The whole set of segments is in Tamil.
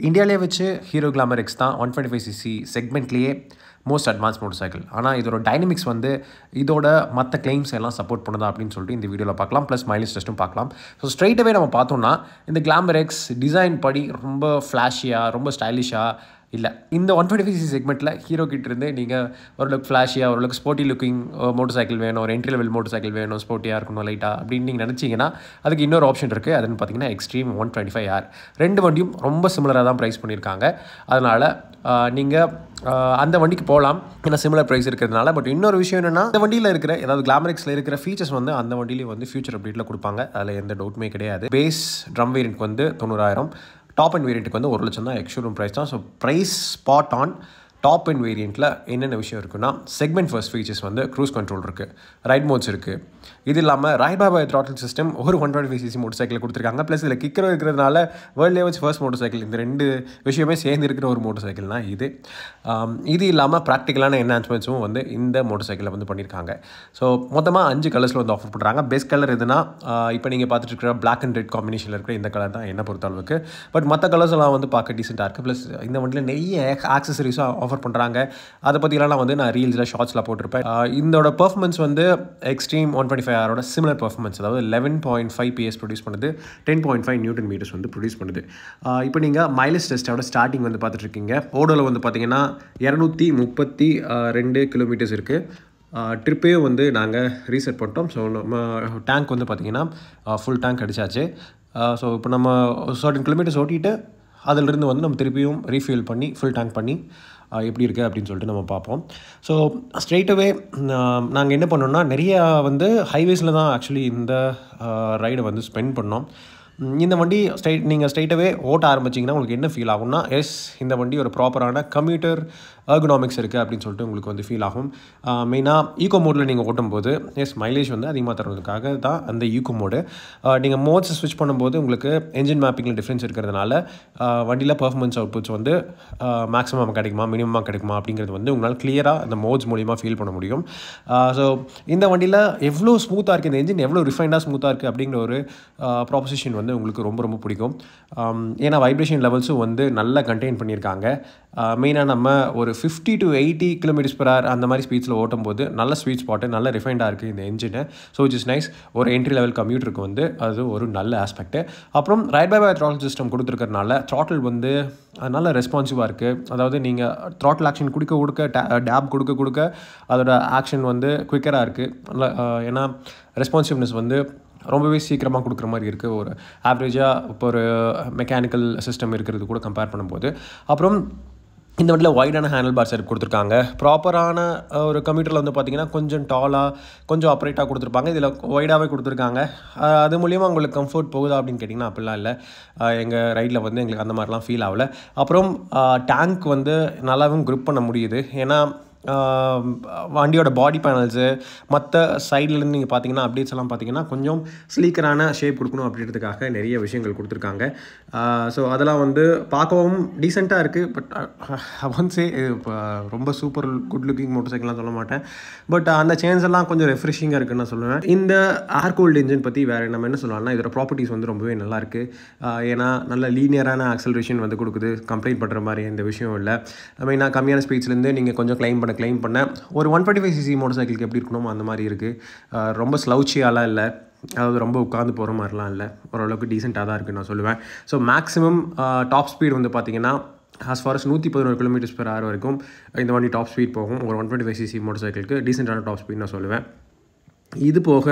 இந்தியாவிலே வச்சு ஹீரோ கிளாமர் எக்ஸ் தான் 125cc செக்மெண்ட்லேயே மோஸ்ட் அட்வான்ஸ் மோட்டர் சைக்கிள். ஆனால் இதோட டைனமிக்ஸ் வந்து இதோட மற்ற கிளைம்ஸ் எல்லாம் சப்போர்ட் பண்ணுதா அப்படின்னு சொல்லிட்டு இந்த வீடியோவில் பார்க்கலாம். ப்ளஸ் மைலேஜ் டெஸ்ட்டும் பார்க்கலாம். ஸோ ஸ்ட்ரைட்டாகவே நம்ம பார்த்தோம்னா இந்த கிளாமர் எக்ஸ் டிசைன் படி ரொம்ப ஃப்ளாஷியாக ரொம்ப ஸ்டைலிஷாக இல்லை. இந்த 125cc செக்மெண்ட்டில் ஹீரோ கிட்டேருந்து நீங்கள் ஓரளவுக்கு ஃப்ளாஷியாக ஓரளவுக்கு ஸ்போர்ட்டி லுக்கிங் மோட்டர் சைக்கிள் வேணும், ஒரு என்ட்ரி லெவல் மோட்டர் சைக்கிள் வேணும், ஸ்போர்ட்டியாக இருக்கணும் லைட்டாக அப்படின்னு நீங்கள் நினச்சிங்கன்னா அதுக்கு இன்னொரு ஆப்ஷன் இருக்குது. அதுன்னு பார்த்தீங்கன்னா எக்ஸ்ட்ரீம் 125R. ரெண்டு வண்டியும் ரொம்ப சிமிலராக தான் ப்ரைஸ் பண்ணியிருக்காங்க. அதனால் நீங்கள் அந்த வண்டிக்கு போகலாம், ஏன்னா சிமிலர் ப்ரைஸ் இருக்கிறதுனால. பட் இன்னொரு விஷயம் என்னென்னா இந்த வண்டியில் இருக்கிற ஏதாவது கிளாமர் எக்ஸில் இருக்கிற ஃபீச்சர்ஸ் வந்து அந்த வண்டியிலேயே வந்து ஃபியூச்சர் அப்டேட்டில் கொடுப்பாங்க. அதில் எந்த டவுட்டுமே கிடையாது. பேஸ் ட்ரம் வேரியன்ட்க்கு வந்து 90,000, டாப் அண்ட் வேரியண்ட்டுக்கு வந்து 1,00,000 தான் எக்ஸ்ஷோரூம் ப்ரைஸ் தான். So price spot on. Top end வேரியண்ட்டில் என்னென்ன விஷயம் இருக்குன்னா செக்மெண்ட் ஃபர்ஸ்ட் ஃபீச்சர்ஸ் வந்து க்ரூஸ் கண்ட்ரோல் இருக்குது, ரைட் மோட்ஸ் இருக்குது. இது இல்லாமல் ரைட் பை த்ராட்டில் சிஸ்டம் ஒரு 125cc மோட்டர் சைக்கிள் கொடுத்துருக்காங்க. ப்ளஸ் இதில் கிக்கர் இருக்கிறதுனால வேர்ல்ட்லேயே வச்சு ஃபர்ஸ்ட் மோட்டர் சைக்கிள். இந்த ரெண்டு விஷயமே சேர்ந்து இருக்கிற ஒரு மோட்டர் சைக்கிள் தான் இது. இது இல்லாமல் ப்ராக்டிக்கலான என்ஹான்ஸ்மெண்ட்ஸும் வந்து இந்த மோட்டர் சைக்கிளில் வந்து பண்ணியிருக்காங்க. ஸோ மொத்தமாக 5 கலர்ஸில் வந்து ஆஃபர் பண்ணுறாங்க. பெஸ்ட் கலர் எதுனா இப்போ நீங்கள் பார்த்துட்டு இருக்கிற பிளாக் அண்ட் ரெட் காம்பினேஷனில் இருக்கிற இந்த கலர் தான் என்ன பொறுத்த அளவுக்கு. பட் மற்ற கலர்ஸ் எல்லாம் வந்து பார்க்க டீசெண்டாக இருக்குது. ப்ளஸ் இந்த வண்டியில் நிறைய ஆக்சசரிஸும் ஆஃபர் பண்ணுறாங்க. அதை பற்றிலாம் வந்து நான் ரீல்ஸில் ஷார்ட்ஸில் போட்டிருப்பேன். இதோட பெர்ஃபார்மன்ஸ் வந்து எக்ஸ்ட்ரீம் 125Rோட சிமிலர் பெர்ஃபார்மன்ஸ், அதாவது 11.5 PS ப்ரொடியூஸ் பண்ணுது, 10.5 நியூட்டன் மீட்டர்ஸ் வந்து ப்ரொடியூஸ் பண்ணுது. இப்போ நீங்கள் மைலேஜ் டெஸ்ட்டோட ஸ்டார்டிங் வந்து பார்த்துட்ருக்கீங்க. ஓடோவில் வந்து பார்த்தீங்கன்னா 232 கிலோமீட்டர்ஸ் இருக்குது. ட்ரிப்பையும் வந்து நாங்கள் ரீசெட் பண்ணிட்டோம். ஸோ நம்ம டேங்க் வந்து பார்த்திங்கன்னா ஃபுல் டேங்க் அடித்தாச்சு. ஸோ இப்போ நம்ம சர்டன் கிலோமீட்டர்ஸ் ஓட்டிட்டு அதிலிருந்து வந்து நம்ம திருப்பியும் ரீஃபில் பண்ணி ஃபுல் டேங்க் பண்ணி எப்படி இருக்குது அப்படின்னு சொல்லிட்டு நம்ம பார்ப்போம். ஸோ ஸ்ட்ரெயிட்டாகவே நாங்கள் என்ன பண்ணோம்னா நிறையா வந்து ஹைவேஸில் தான் ஆக்சுவலி இந்த ரைடை வந்து ஸ்பெண்ட் பண்ணோம். இந்த வண்டி நீங்கள் ஸ்ட்ரைட்டாகவே ஓட்ட ஆரம்பிச்சிங்கன்னா உங்களுக்கு என்ன ஃபீல் ஆகும்னா, எஸ் இந்த வண்டி ஒரு ப்ராப்பரான கம்யூட்டர் எர்கனாமிக்ஸ் இருக்குது அப்படின்னு சொல்லிட்டு உங்களுக்கு வந்து ஃபீல் ஆகும். மெயினாக ஈகோ மோடில் நீங்கள் ஓட்டும்போது எஸ் மைலேஜ் வந்து அதிகமாக தருவதற்காக தான் அந்த ஈகோ மோடு. நீங்கள் மோட்ஸ் ஸ்விட்ச் பண்ணும்போது உங்களுக்கு என்ஜின் மேப்பிங்கில் டிஃப்ரென்ஸ் இருக்கிறதுனால வண்டியில் பர்ஃபார்மன்ஸ் அவுட்புட்ஸ் வந்து மேக்ஸிமம் கிடைக்குமா மினிமமாக கிடைக்குமா அப்படிங்கிறது வந்து உங்களால் கிளியராக அந்த மோட்ஸ் மூலிமா ஃபீல் பண்ண முடியும். ஸோ இந்த வண்டியில் எவ்வளோ ஸ்மூத்தாக இருக்குது, இந்த என்ஜின் எவ்வளோ ரிஃபைண்டாக ஸ்மூத்தாக இருக்குது அப்படிங்கிற ஒரு ப்ராப்போசிஷன் வந்து உங்களுக்கு ரொம்ப ரொம்ப பிடிக்கும். ஏன்னா வைப்ரேஷன் லெவல்ஸும் வந்து நல்லா கண்டெயின் பண்ணியிருக்காங்க. மெயினாக நம்ம ஒரு 50 to 80 km/h அந்த மாதிரி ஸ்பீட்ஸில் ஓட்டும் போது நல்ல ஸ்வீட் ஸ்பாட்டு, நல்ல ரிஃபைண்டாக இருக்குது இந்த என்ஜினை. So it is nice. ஒரு என்ட்ரி லெவல் கம்யூட்டருக்கு வந்து அது ஒரு நல்ல ஆஸ்பெக்ட்டு. அப்புறம் ரைட் பை த்ராட்டில் சிஸ்டம் கொடுத்துருக்கறனால த்ராட்டில் வந்து நல்ல ரெஸ்பான்சிவாக இருக்குது. அதாவது நீங்கள் த்ராட்டில் ஆக்ஷன் கொடுக்க டேப் கொடுக்க அதோட ஆக்ஷன் வந்து குவிக்கராக இருக்குது. நல்ல ஏன்னா ரெஸ்பான்சிவ்னஸ் வந்து ரொம்பவே சீக்கிரமாக கொடுக்குற மாதிரி இருக்குது. ஒரு ஆவரேஜாக இப்போ ஒரு மெக்கானிக்கல் சிஸ்டம் இருக்கிறது கூட கம்பேர் பண்ணும்போது. அப்புறம் இந்த வண்டியில் வைடான ஹேண்டில் பார் செட் கொடுத்துருக்காங்க. ப்ராப்பரான ஒரு கம்ப்யூட்டரில் வந்து பார்த்திங்கன்னா கொஞ்சம் டாலாக கொஞ்சம் அப்ரைட்டாக கொடுத்துருப்பாங்க. இதில் வைடாகவே கொடுத்துருக்காங்க. அது மூலிமா உங்களுக்கு கம்ஃபர்ட் போகுதா அப்படின்னு கேட்டிங்கன்னா அப்படிலாம் இல்லை. எங்கள் ரைடில் வந்து எங்களுக்கு அந்த மாதிரிலாம் ஃபீல் ஆகலை. அப்புறம் டேங்க் வந்து நல்லாவும் க்ரிப் பண்ண முடியுது. ஏன்னா வண்டியோட பாடி பேனல்ஸு மற்ற சைட்லேருந்து நீங்கள் பார்த்தீங்கன்னா அப்டேட்ஸ் எல்லாம் பார்த்தீங்கன்னா கொஞ்சம் ஸ்லீக்கரான ஷேப் கொடுக்கணும் அப்படின்றதுக்காக நிறைய விஷயங்கள் கொடுத்துருக்காங்க. ஸோ அதெல்லாம் வந்து பார்க்கவும் டீசெண்டாக இருக்குது. பட் ஒன்ஸே இப்போ ரொம்ப சூப்பர் குட் லுக்கிங் மோட்டர் சைக்கிள்லாம் சொல்ல மாட்டேன். பட் அந்த சேஞ்ச் எல்லாம் கொஞ்சம் ரெஃப்ரெஷிங்காக இருக்குன்னு நான் சொல்லுவேன். இந்த ஏர் கூல்டு இன்ஜின் பற்றி வேறு நம்ம என்ன சொல்லலாம்னா இதோட ப்ராப்பர்ட்டிஸ் வந்து ரொம்பவே நல்லாயிருக்கு. ஏன்னா நல்ல லீனியரான ஆக்சலரேஷன் வந்து கொடுக்குது. கம்ப்ளைண்ட் பண்ணுற மாதிரி எந்த விஷயம் இல்லை. மெயினாக கம்மியான ஸ்பீட்ஸ்லேருந்து நீங்கள் கொஞ்சம் கிளைம் பண்ண ஒரு 125cc மோட்டர் சைக்கிளுக்கு எப்படி இருக்கணுமோ அந்த மாதிரி இருக்குது. ரொம்ப ஸ்லவுச்சியாலாம் இல்லை, அதாவது ரொம்ப உட்காந்து போகிற மாதிரிலாம் இல்லை, ஓரளவுக்கு டீசெண்டாக தான் இருக்குன்னு நான் சொல்லுவேன். ஸோ மேக்ஸிமம் டாப் ஸ்பீட் வந்து பார்த்திங்கன்னா as far as 111 km/h வரைக்கும் இந்த வண்டி டாப் ஸ்பீட் போகும். ஒரு 125cc மோட்டர் சைக்கிளுக்கு டீசெண்டான டாப் ஸ்பீட் நான் சொல்லுவேன். இது போக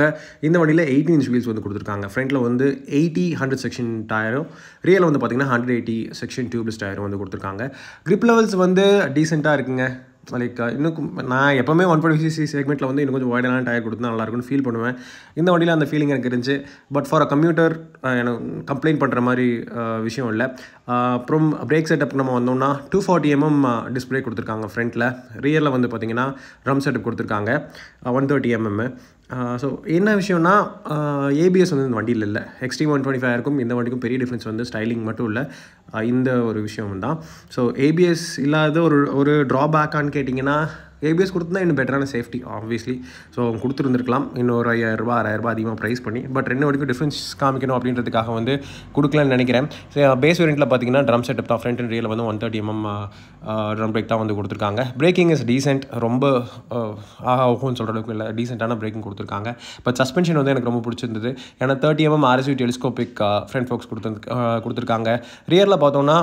இந்த வண்டியில் 18 inch வீல்ஸ் வந்து கொடுத்துருக்காங்க. ஃப்ரண்ட்டில் வந்து 80/100 செக்ஷன் டயரும், ரியலில் வந்து பார்த்திங்கன்னா 180 செக்ஷன் டியூப்லெஸ் டயரும் வந்து கொடுத்துருக்காங்க. கிரிப் லெவல்ஸ் வந்து டீசெண்டாக இருக்குங்க. லைக் இன்னும் நான் எப்போவுமே 125cc செக்மெண்ட்டில் வந்து இன்னும் கொஞ்சம் வைடான டயர் கொடுத்தா நல்லாயிருக்குன்னு ஃபீல் பண்ணுவேன். இந்த வண்டியில் அந்த ஃபீலிங் எனக்கு இருந்துச்சு. பட் ஃபார் அ கம்ப்யூட்டர் எனக்கு கம்ப்ளைண்ட் பண்ணுற மாதிரி விஷயம் இல்லை. அப்புறம் பிரேக் செட்டப் நம்ம வந்தோம்னா 240 mm டிஸ்பிளே கொடுத்துருக்காங்க ஃப்ரண்ட்டில். ரியரில் வந்து பார்த்திங்கன்னா ட்ரம் செட்டப் கொடுத்துருக்காங்க 130 mm. ஸோ என்ன விஷயம்னா ஏபிஎஸ் வந்து இந்த வண்டியில் இல்லை. எக்ஸ்ட்ரீம் 125 இருக்கும் இந்த வண்டிக்கும் பெரிய டிஃப்ரென்ஸ் வந்து ஸ்டைலிங் மட்டும் இல்லை, இந்த ஒரு விஷயம் தான். ஸோ ஏபிஎஸ் இல்லாத ஒரு ட்ராபேக்கான்னு கேட்டிங்கன்னா ஏபிஎஸ் கொடுத்துருந்தா இன்னும் பெட்டரான சேஃப்டி ஆப்வியஸ்லி. ஸோ அவங்க கொடுத்துருந்துருக்கலாம் இன்னும் ஒரு ₹5000 அதிகமாக ப்ரைஸ் பண்ணி. பட் 2 வரைக்கும் டிஃப்ரென்ஸ் காமிக்கணும் அப்படின்றதுக்காக வந்து கொடுக்கலன்னு நினைக்கிறேன். பேஸ் வேரியண்ட்டில் பார்த்தீங்கன்னா ட்ரம் செட்டப் தான், ஃப்ரண்ட் அண்ட் ரியல் வந்து 130mm ட்ரம் பிரேக் தான் வந்து கொடுத்துருக்காங்க. பிரேக்கிங் இஸ் டீசென்ட், ரொம்ப ஆகும்னு சொல்கிற அளவுக்கு இல்லை, டீசென்ட்டான பிரேக்கிங் கொடுத்துருக்காங்க. பட் சஸ்பென்ஷன் வந்து எனக்கு ரொம்ப பிடிச்சிருந்தது. ஏன்னா 30mm RSU டெலிஸ்கோபிக் ஃப்ரண்ட் ஃபோக்ஸ் கொடுத்துருக்காங்க. ரியரில் பார்த்தோன்னா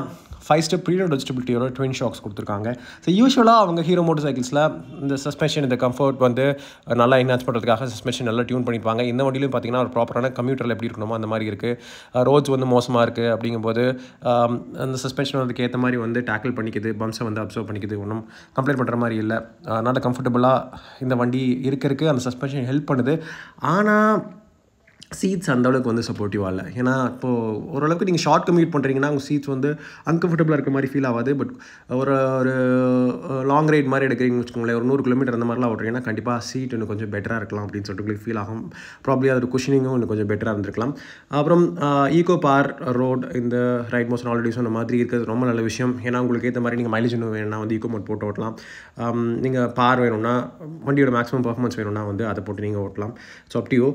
5 ஸ்டெப் ப்ரீலோட் அட்ஜஸ்டபிலிட்டியோட ட்வின் ஷாக்ஸ் கொடுத்துருக்காங்க. ஸோ யூஸ்வலாக அவங்க ஹீரோ மோட்டர் சைக்கிள்ஸில் இந்த சஸ்பென்ஷன், இந்த கம்ஃபர்ட் வந்து நல்லா என்ஹான்ஸ் பண்ணுறதுக்காக சஸ்பென்ஷன் நல்லா டியூன் பண்ணியிருப்பாங்க. இந்த வண்டியிலும் பார்த்தீங்கன்னா ஒரு ப்ராப்பரான கம்ப்யூட்டரில் எப்படி இருக்கணுமோ அந்த மாதிரி இருக்குது. ரோட்ஸ் வந்து மோசமாக இருக்குது அப்படிங்கும்போது அந்த சஸ்பென்ஷன் அதுக்கு ஏற்ற மாதிரி வந்து டேக்கிள் பண்ணிக்குது, பம்ப்ஸை வந்து அப்சர்வ் பண்ணிக்குது. ஒன்றும் கம்ப்ளைண்ட் பண்ணுற மாதிரி இல்லை. நல்ல கம்ஃபர்டபுளாக இந்த வண்டி இருக்கிறதுக்கு அந்த சஸ்பென்ஷன் ஹெல்ப் பண்ணுது. ஆனால் சீட்ஸ் அந்தளவுக்கு வந்து சப்போர்ட்டிவாக இல்லை. ஏன்னா இப்போது ஓரளவுக்கு நீங்கள் ஷார்ட் கம்யூட் பண்ணுறீங்கன்னா உங்கள் சீட்ஸ் வந்து அன்கம்ஃபர்டபுளாக இருக்க மாதிரி ஃபீல் ஆகாது. பட் ஒரு லாங் ரைட் மாதிரி எடுக்கிறீங்கன்னு வச்சுக்கோங்களேன், ஒரு 100 கிலோமீட்டர் அந்த மாதிரிலாம் ஓட்டுறீங்கன்னா கண்டிப்பாக சீட் இன்னும் கொஞ்சம் பெட்டராக இருக்கலாம் அப்படின்னு சொல்லிட்டு உங்களுக்கு ஃபீல் ஆகும். ப்ராப்ளி அதோட குஷனிங்கும் இன்னும் கொஞ்சம் பெட்டராக இருந்திருக்கலாம். அப்புறம் ஈகோ பார் ரோட் இந்த ரைட் மோஷன் ஆல்ரெடி சொன்ன மாதிரி இருக்கிறது ரொம்ப நல்ல விஷயம். ஏன்னா உங்களுக்கு ஏற்ற மாதிரி நீங்கள் மைலேஜ் இன்னும் வேணும்னா வந்து ஈகோ மோட் போட்டு ஓட்டலாம். நீங்கள் பார் வேணும்னா, வண்டியோட மேக்ஸிமம் பர்ஃபார்மன்ஸ் வேணும்னா வந்து அதை போட்டு நீங்கள் ஓட்டலாம். ஸோ அப்டியோ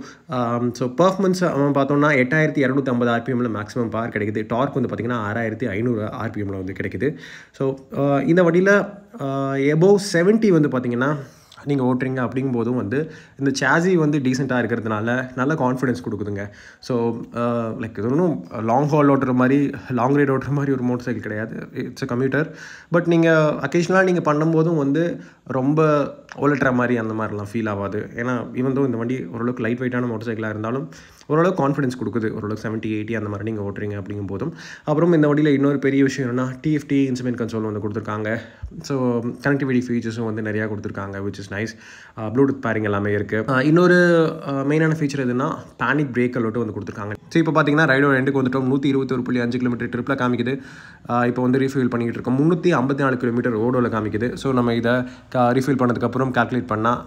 ஸோ பர்ஃபார்மன்ஸ் அவன் பார்த்தோம்னா 8250 RPMல மேக்ஸிமம் பார் கிடைக்குது. டார்க் வந்து பார்த்திங்கன்னா 6500 RPMல வந்து கிடைக்குது. ஸோ இந்த வண்டியில் எபோவ் 70 வந்து பார்த்திங்கன்னா நீங்கள் ஓட்டுறீங்க அப்படிங்கும்போதும் வந்து இந்த சாசி வந்து டீசெண்டாக இருக்கிறதுனால நல்ல கான்ஃபிடன்ஸ் கொடுக்குதுங்க. ஸோ லைக் இது ஒன்றும் லாங் ஹால் ஓட்டுற மாதிரி, லாங் ரைட் ஓட்டுற மாதிரி ஒரு மோட்டர் சைக்கிள் கிடையாது. It's a computer. பட் நீங்கள் அக்கேஷ்னலாக நீங்கள் பண்ணும்போதும் வந்து ரொம்ப ஒலட்டுற மாதிரி அந்த மாதிரிலாம் ஃபீல் ஆகாது. ஏன்னா ஈவன் இந்த வண்டி ஓரளவுக்கு லைட் வெயிட்டான மோட்டர் சைக்கிளாக இருந்தாலும் ஓரளவுக்கு கான்ஃபிடன்ஸ் கொடுக்குது. ஓரளவுக்கு 70-80 அந்த மாதிரி நீங்கள் ஓட்டுறீங்க அப்படிங்கும் போதும். அப்புறம் இந்த வண்டியில் இன்னொரு பெரிய விஷயம் என்னென்னா TFT இன்ஸ்ட்ருமெண்ட் கன்சோல் வந்து கொடுத்துருக்காங்க. ஸோ கனெக்டிவிட்டி ஃபீச்சர்ஸும் வந்து நிறையா கொடுத்துருக்காங்க, which is nice. Bluetooth pairing எல்லாமே இருக்குது. இன்னொரு மெயினான ஃபீச்சர் எதுனா பேனிக் பிரேக் அலர்ட்டும் வந்து கொடுத்துருக்காங்க. ஸோ இப்போ பார்த்தீங்கன்னா ரைடோட எண்டுக்கு வந்துட்டோம். 121.5 கிலோமீட்டர் ட்ரிப்பில் காமிக்குது. இப்போ வந்து ரீஃபில் பண்ணிக்கிட்டு இருக்கோம். 354 கிலோமீட்டர் ரோடோவில் காமிக்குது. ஸோ நம்ம இதை ரீஃபில் பண்ணதுக்கப்புறம் கால்குலேட் பண்ணால்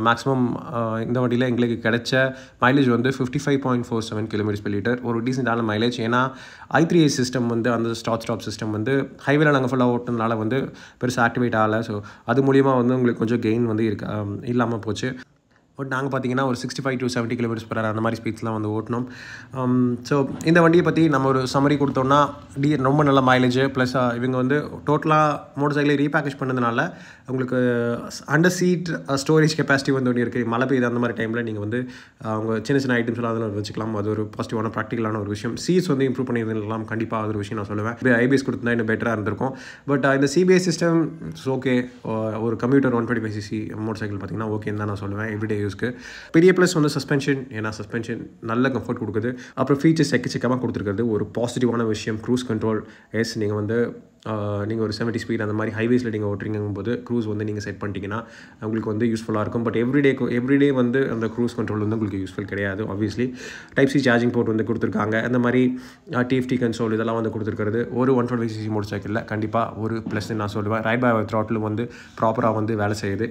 மேக்ஸிமம் இந்த வண்டியில் எங்களுக்கு கிடைச்ச மைலேஜ் வந்து 55.47 km/L. ஒரு டீசெண்டான மைலேஜ். ஏன்னா i3 சிஸ்டம் வந்து அந்த ஸ்டாப் சிஸ்டம் வந்து ஹைவேல நாங்கள் ஃபுல்லாக ஓட்டுனதுனால வந்து பெருசாக ஆக்டிவேட் ஆகலை. ஸோ அது மூலிமா வந்து உங்களுக்கு கொஞ்சம் கெயின் வந்து இல்லாமல் போச்சு. பட் நாங்கள் பார்த்தீங்கன்னா ஒரு 65 to 70 km/h அந்த மாதிரி ஸ்பீட்ஸ்லாம் வந்து ஓட்டினோம். ஸோ இந்த வண்டியை பற்றி நம்ம ஒரு சம்மரி கொடுத்தோம்னா ரொம்ப நல்ல மைலேஜ் ப்ளஸ் இவங்க வந்து டோட்டலாக மோட்டர் சைக்கிளை ரீபேக்கேஜ் பண்ணதுனால உங்களுக்கு அண்டர் சீட் ஸ்டோரேஜ் கெப்பாசிட்டி வந்து ஒன்று இருக்குது. மழை பெய்யுது அந்த மாதிரி டைமில் நீங்கள் வந்து அவங்க சின்ன சின்ன ஐட்டம்ஸ்லாம் அதில் வச்சுக்கலாம். அது ஒரு பாசிட்டிவான ப்ராக்டிக்கலான ஒரு விஷயம். சீட்ஸ் வந்து இம்ப்ரூவ் பண்ணியிருந்தலாம் கண்டிப்பாக அது ஒரு விஷயம் நான் சொல்லுவேன். ஐபிஎஸ் கொடுத்துருந்தா இன்னும் பெட்டராக இருந்திருக்கும். பட் இந்த சிபிஎஸ் சிஸ்டம் இட்ஸ் ஓகே. ஒரு கம்ப்யூட்டர் 125cc மோட்டர் சைக்கிள் பார்த்தீங்கன்னா ஓகேன்னு தான் நான் சொல்லுவேன் எவ்ரிடே யூஸ்க்கு. பெரிய ப்ளஸ் வந்து சஸ்பென்ஷன். ஏன்னா சஸ்பென்ஷன் நல்ல கம்ஃபர்ட் கொடுக்குது. அப்புறம் ஃபீச்சர்ஸ் எக்கச்சக்கமாக கொடுத்துருக்கிறது ஒரு பாசிட்டிவான விஷயம். க்ரூஸ் கண்ட்ரோல் நீங்கள் வந்து நீங்கள் ஒரு 70 ஸ்பீட் அந்த மாதிரி ஹைவேஸில் நீங்கள் ஓட்டுறீங்கும்போது க்ரூஸ் வந்து நீங்கள் செட் பண்ணிட்டீங்கன்னா உங்களுக்கு வந்து யூஸ்ஃபுல்லாக இருக்கும். பட் எவ்ரிடே வந்து அந்த க்ரூஸ் கண்ட்ரோல் வந்து உங்களுக்கு யூஸ்ஃபுல் கிடையாது. ஆப்வியஸ்லி டைப்-C சார்ஜிங் போர்ட் வந்து கொடுத்துருக்காங்க. அந்த மாதிரி TFT கன்சோல் இதெல்லாம் வந்து கொடுத்துருக்கிறது ஒரு 125cc மோட்டர் சைக்கிளில் கண்டிப்பாக ஒரு ப்ளஸ் நான் சொல்லுவேன். ரைட் பை த்ராட்டில் வந்து ப்ராப்பராக வந்து வேலை செய்யுது.